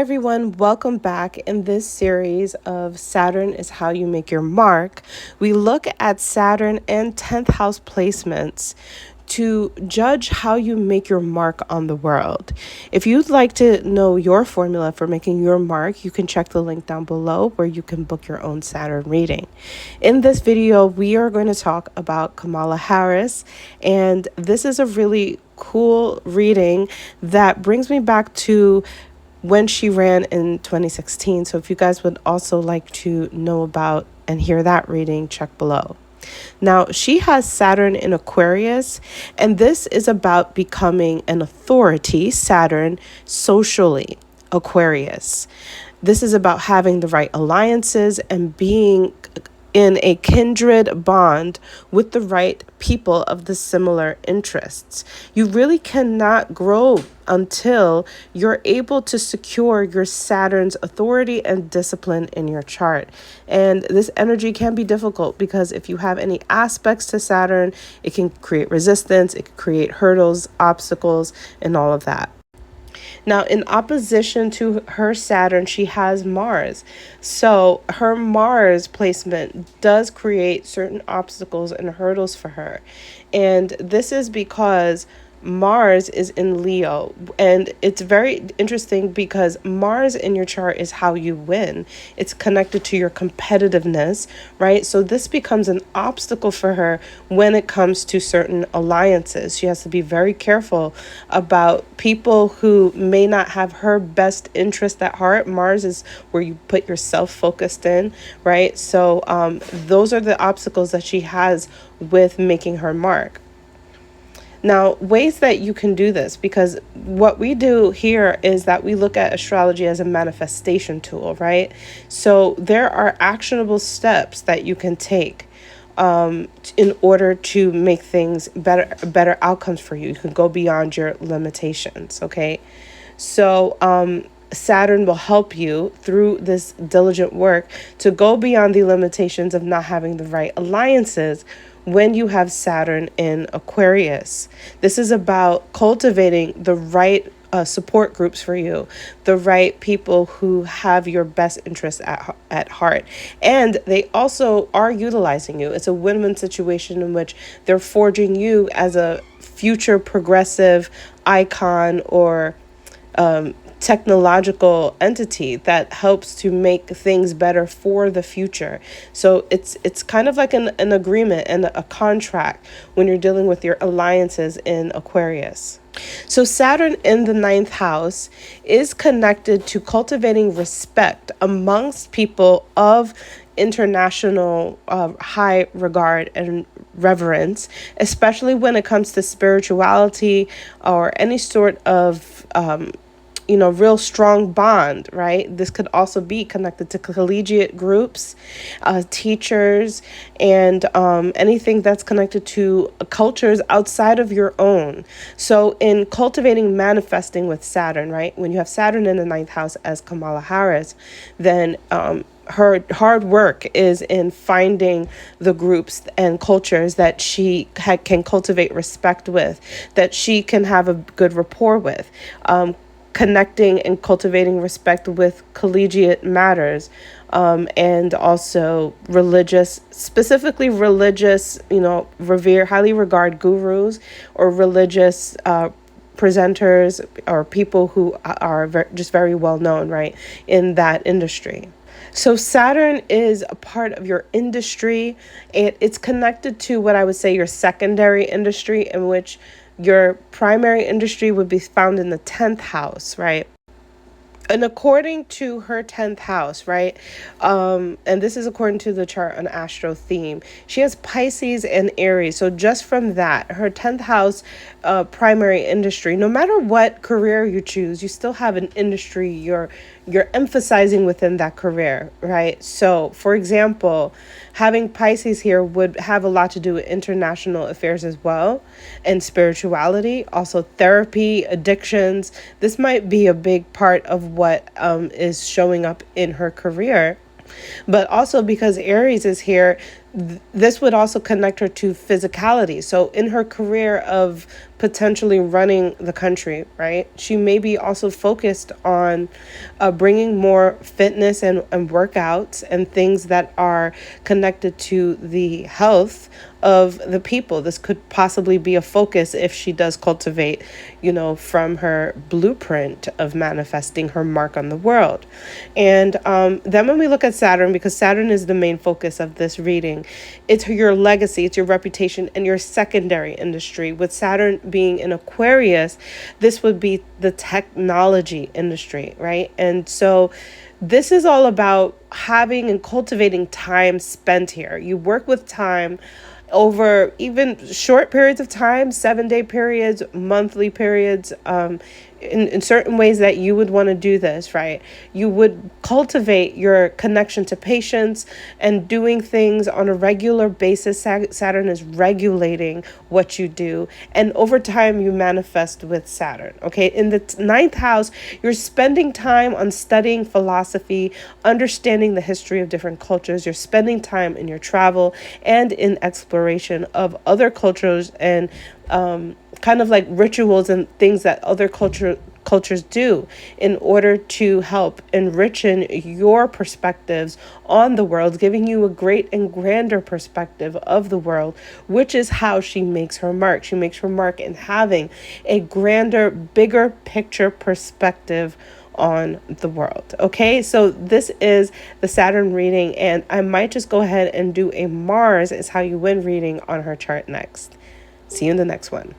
everyone, welcome back. In this series of Saturn is How You Make Your Mark, we look at Saturn and 10th house placements to judge how you make your mark on the world. If you'd like to know your formula for making your mark, you can check the link down below where you can book your own Saturn reading. In this video, we are going to talk about Kamala Harris, and this is a really cool reading that brings me back to when she ran in 2016. So if you guys would also like to know about and hear that reading, check below. Now, she has Saturn in Aquarius, and this is about becoming an authority, Saturn, socially, Aquarius. This is about having the right alliances and being in a kindred bond with the right people of the similar interests. You really cannot grow until you're able to secure your Saturn's authority and discipline in your chart. And this energy can be difficult because if you have any aspects to Saturn, it can create resistance, it can create hurdles, obstacles, and all of that. Now, in opposition to her Saturn, she has Mars. So her Mars placement does create certain obstacles and hurdles for her. And this is because Mars is in Leo, and it's very interesting because Mars in your chart is how you win. It's connected to your competitiveness, right? So this becomes an obstacle for her when it comes to certain alliances. She has to be very careful about people who may not have her best interest at heart. Mars is where you put yourself focused in, right? So those are the obstacles that she has with making her mark. Now, ways that you can do this, because what we do here is that we look at astrology as a manifestation tool, right? So there are actionable steps that you can take in order to make things better outcomes for you. You can go beyond your limitations, okay? So Saturn will help you through this diligent work to go beyond the limitations of not having the right alliances when you have Saturn in Aquarius. This is about cultivating the right support groups for you, the right people who have your best interests at heart. And they also are utilizing you. It's a win-win situation in which they're forging you as a future progressive icon or technological entity that helps to make things better for the future. So it's kind of like an agreement and a contract when you're dealing with your alliances in Aquarius. So Saturn in the 9th house is connected to cultivating respect amongst people of international high regard and reverence, especially when it comes to spirituality or any sort of real strong bond, right? This could also be connected to collegiate groups, teachers, and anything that's connected to cultures outside of your own. So in cultivating manifesting with Saturn, right? When you have Saturn in the 9th house as Kamala Harris, then her hard work is in finding the groups and cultures that she can cultivate respect with, that she can have a good rapport with, connecting and cultivating respect with collegiate matters, and also religious, specifically religious, highly regard gurus or religious presenters or people who are just very well known, right, in that industry. So Saturn is a part of your industry. It's connected to what I would say your secondary industry, in which your primary industry would be found in the 10th house, right? And according to her 10th house, right, and this is according to the chart on Astro Theme, she has Pisces and Aries. So just from that, her 10th house primary industry, no matter what career you choose, you still have an industry you're emphasizing within that career, right? So, for example, having Pisces here would have a lot to do with international affairs as well, and spirituality, also therapy, addictions. This might be a big part of what is showing up in her career. But also because Aries is here, this would also connect her to physicality. So in her career of potentially running the country, right, she may be also focused on bringing more fitness and workouts and things that are connected to the health of the people. This could possibly be a focus if she does cultivate, from her blueprint of manifesting her mark on the world. And then when we look at Saturn, because Saturn is the main focus of this reading, it's your legacy, it's your reputation, and your secondary industry. With Saturn being in Aquarius, this would be the technology industry, right? And so this is all about having and cultivating time spent here. You work with time over even short periods of time, 7-day periods, monthly periods, in certain ways that you would want to do this, right? You would cultivate your connection to patients and doing things on a regular basis. Saturn is regulating what you do. And over time, you manifest with Saturn, okay? In the ninth house, you're spending time on studying philosophy, understanding the history of different cultures. You're spending time in your travel and in exploration of other cultures and kind of like rituals and things that other cultures do in order to help enrichen your perspectives on the world, giving you a great and grander perspective of the world, which is how she makes her mark. She makes her mark in having a grander, bigger picture perspective on the world. Okay, so this is the Saturn reading, and I might just go ahead and do a Mars is how you win reading on her chart next. See you in the next one.